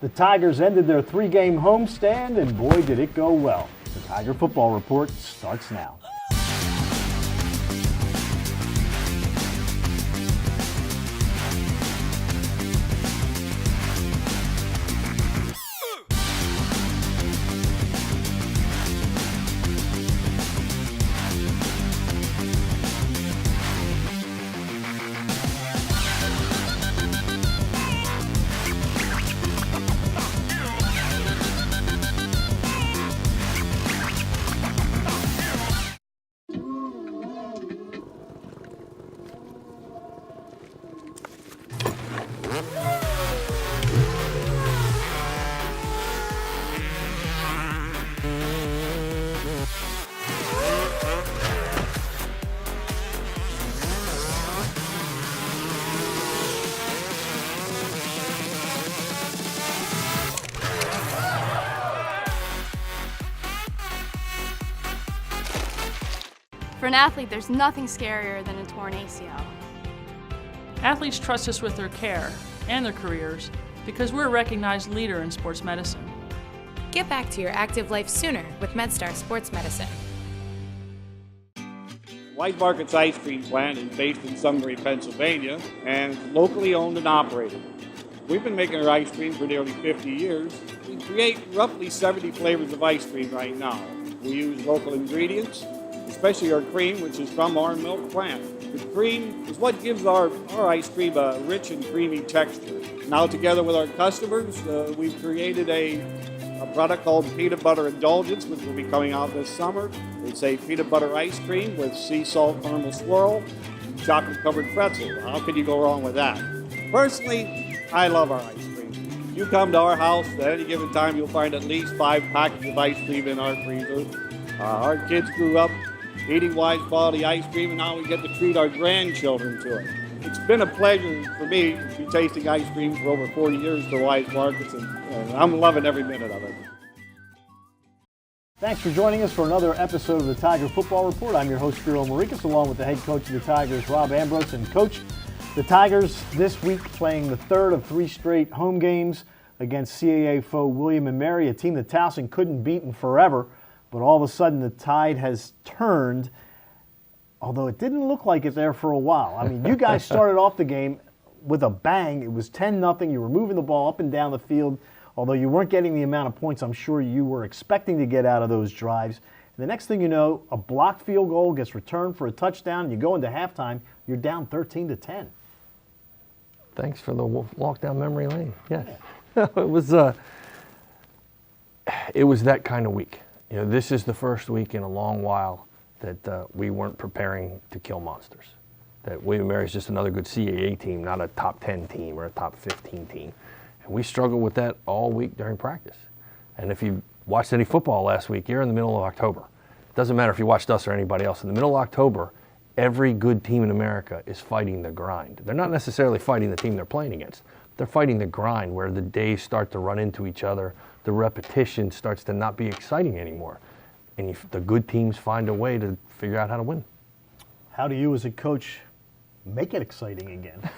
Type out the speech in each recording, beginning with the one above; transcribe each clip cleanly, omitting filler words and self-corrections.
The Tigers ended their 3-game homestand, and boy, did it go well. The Tiger Football Report starts now. For an athlete, there's nothing scarier than a torn ACL. Athletes trust us with their care and their careers because we're a recognized leader in sports medicine. Get back to your active life sooner with MedStar Sports Medicine. Wise Market's ice cream plant is based in Sunbury, Pennsylvania, and it's locally owned and operated. We've been making our ice cream for nearly 50 years. We create roughly 70 flavors of ice cream right now. We use local ingredients, especially our cream, which is from our milk plant. The cream is what gives our ice cream a rich and creamy texture. Now, together with our customers, we've created a product called Peanut Butter Indulgence, which will be coming out this summer. It's a peanut butter ice cream with sea salt caramel swirl and chocolate-covered pretzel. How could you go wrong with that? Personally, I love our ice cream. If you come to our house at any given time, you'll find at least 5 packets of ice cream in our freezer. Our kids grew up eating Wise quality ice cream, and now we get to treat our grandchildren to it. It's been a pleasure for me to be tasting ice cream for over 40 years for Wise Markets, and I'm loving every minute of it. Thanks for joining us for another episode of the Tiger Football Report. I'm your host, Spiro Morekas, along with the head coach of the Tigers, Rob Ambrose. And Coach, the Tigers this week playing the third of 3 straight home games against CAA foe William & Mary, a team that Towson couldn't beat in forever. But all of a sudden, the tide has turned, although it didn't look like it there for a while. I mean, you guys started off the game with a bang. It was 10-0. You were moving the ball up and down the field, although you weren't getting the amount of points I'm sure you were expecting to get out of those drives. And the next thing you know, a blocked field goal gets returned for a touchdown, and you go into halftime, you're down 13-10. Thanks for the walk down memory lane. Yes. Yeah. It was that kind of week. You know, this is the first week in a long while that we weren't preparing to kill monsters. That William & Mary is just another good CAA team, not a top 10 team or a top 15 team. And we struggled with that all week during practice. And if you watched any football last week, you're in the middle of October. It doesn't matter if you watched us or anybody else. In the middle of October, every good team in America is fighting the grind. They're not necessarily fighting the team they're playing against. They're fighting the grind where the days start to run into each other. The repetition starts to not be exciting anymore. And the good teams find a way to figure out how to win. How do you as a coach make it exciting again?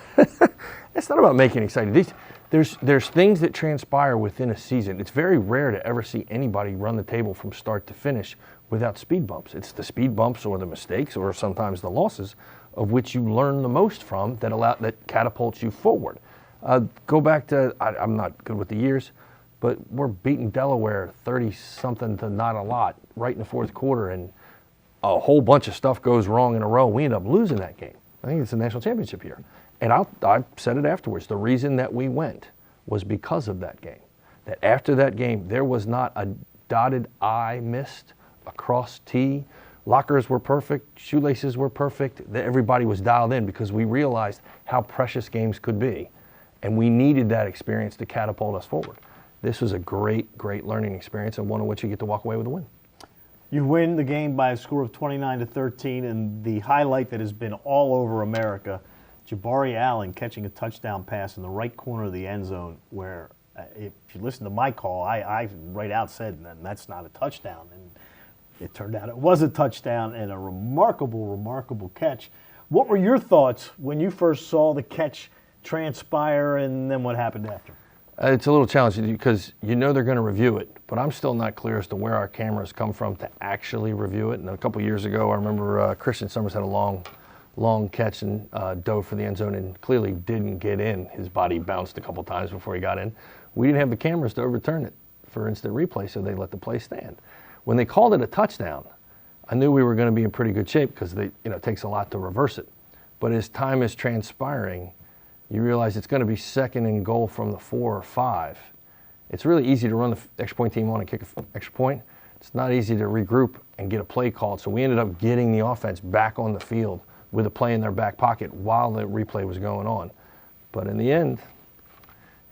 It's not about making it exciting. There's things that transpire within a season. It's very rare to ever see anybody run the table from start to finish without speed bumps. It's the speed bumps or the mistakes or sometimes the losses of which you learn the most from that catapults you forward. Go back to, I'm not good with the years, but we're beating Delaware 30-something to not a lot right in the fourth quarter, and a whole bunch of stuff goes wrong in a row. We end up losing that game. I think it's a national championship year. And I said it afterwards. The reason that we went was because of that game. That after that game, there was not a dotted I missed, a crossed T. Lockers were perfect. Shoelaces were perfect. Everybody was dialed in because we realized how precious games could be. And we needed that experience to catapult us forward. This was a great, great learning experience, and one in which you get to walk away with a win. You win the game by a score of 29-13, and the highlight that has been all over America, Jabari Allen catching a touchdown pass in the right corner of the end zone, where if you listen to my call, I right out said, that's not a touchdown. And it turned out it was a touchdown and a remarkable, remarkable catch. What were your thoughts when you first saw the catch transpire, and then what happened after? It's a little challenging because you know they're going to review it, but I'm still not clear as to where our cameras come from to actually review it. And a couple years ago, I remember Christian Summers had a long catch and dove for the end zone and clearly didn't get in. His body bounced a couple times before he got in. We didn't have the cameras to overturn it for instant replay, so they let the play stand. When they called it a touchdown, I knew we were going to be in pretty good shape because it takes a lot to reverse it. But as time is transpiring, you realize it's going to be 2nd and goal from the 4 or 5. It's really easy to run the extra point team on and kick an extra point. It's not easy to regroup and get a play called. So we ended up getting the offense back on the field with a play in their back pocket while the replay was going on. But in the end,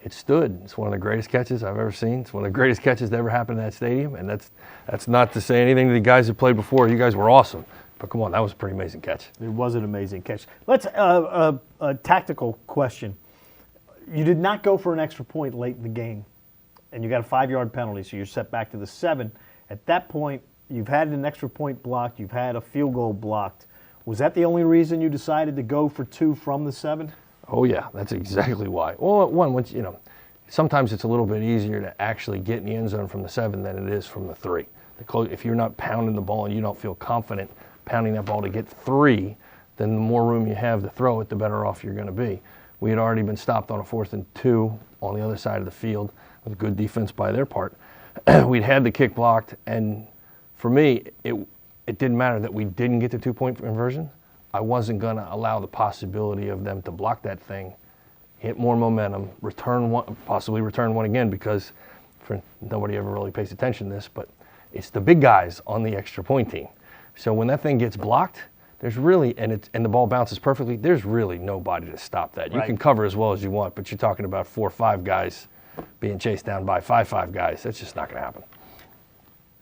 it stood. It's one of the greatest catches I've ever seen. It's one of the greatest catches that ever happened in that stadium. And that's not to say anything to the guys who played before. You guys were awesome. But come on, that was a pretty amazing catch. It was an amazing catch. Let's a tactical question. You did not go for an extra point late in the game, and you got a 5-yard penalty, so you're set back to the 7. At that point, you've had an extra point blocked. You've had a field goal blocked. Was that the only reason you decided to go for 2 from the 7? Oh yeah, that's exactly why. Well, once sometimes it's a little bit easier to actually get in the end zone from the 7 than it is from the 3. If you're not pounding the ball and you don't feel confident pounding that ball to get 3, then the more room you have to throw it, the better off you're going to be. We had already been stopped on a 4th and 2 on the other side of the field with good defense by their part. We'd had the kick blocked, and for me, it didn't matter that we didn't get the 2-point conversion. I wasn't going to allow the possibility of them to block that thing, hit more momentum, possibly return one again, because nobody ever really pays attention to this, but it's the big guys on the extra point team. So when that thing gets blocked, there's really, and the ball bounces perfectly, there's really nobody to stop that. You can cover as well as you want, but you're talking about 4 or 5 guys being chased down by 5 guys. That's just not going to happen.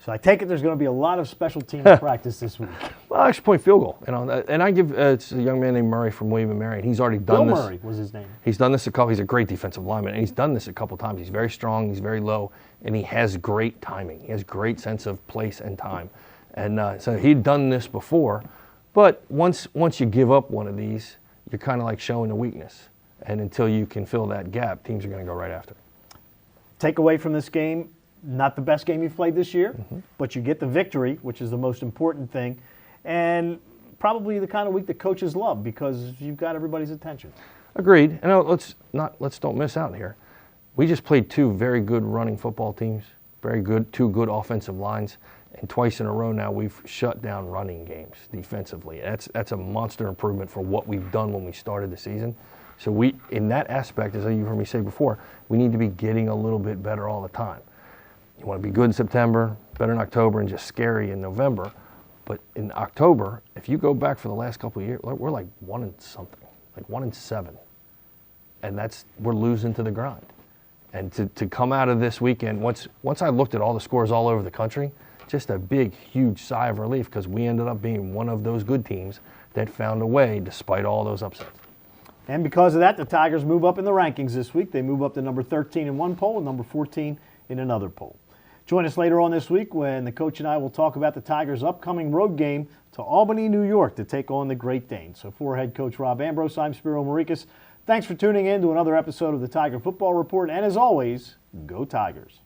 So I take it there's going to be a lot of special team practice this week. Well, extra point field goal. And I give it's a young man named Murray from William & Mary, and he's already done this. Bill Murray was his name. He's done this he's a great defensive lineman, and he's done this a couple times. He's very strong, he's very low, and he has great timing. He has great sense of place and time. And so he'd done this before, but once you give up one of these, you're kind of like showing a weakness. And until you can fill that gap, teams are going to go right after it. Take away from this game, not the best game you've played this year, but you get the victory, which is the most important thing, and probably the kind of week that coaches love because you've got everybody's attention. Agreed. And let's don't miss out here. We just played 2 very good running football teams, 2 good offensive lines. And twice in a row now we've shut down running games defensively. That's a monster improvement for what we've done when we started the season. So we, in that aspect, as you've heard me say before, we need to be getting a little bit better all the time. You want to be good in September, better in October, and just scary in November. But in October, if you go back for the last couple of years, we're like 1 and something, like 1 and 7. And we're losing to the grind. And to come out of this weekend, once I looked at all the scores all over the country, just a big, huge sigh of relief because we ended up being one of those good teams that found a way despite all those upsets. And because of that, the Tigers move up in the rankings this week. They move up to number 13 in one poll and number 14 in another poll. Join us later on this week when the coach and I will talk about the Tigers' upcoming road game to Albany, New York to take on the Great Danes. So for head coach Rob Ambrose, I'm Spiro Morekas. Thanks for tuning in to another episode of the Tiger Football Report. And as always, go Tigers.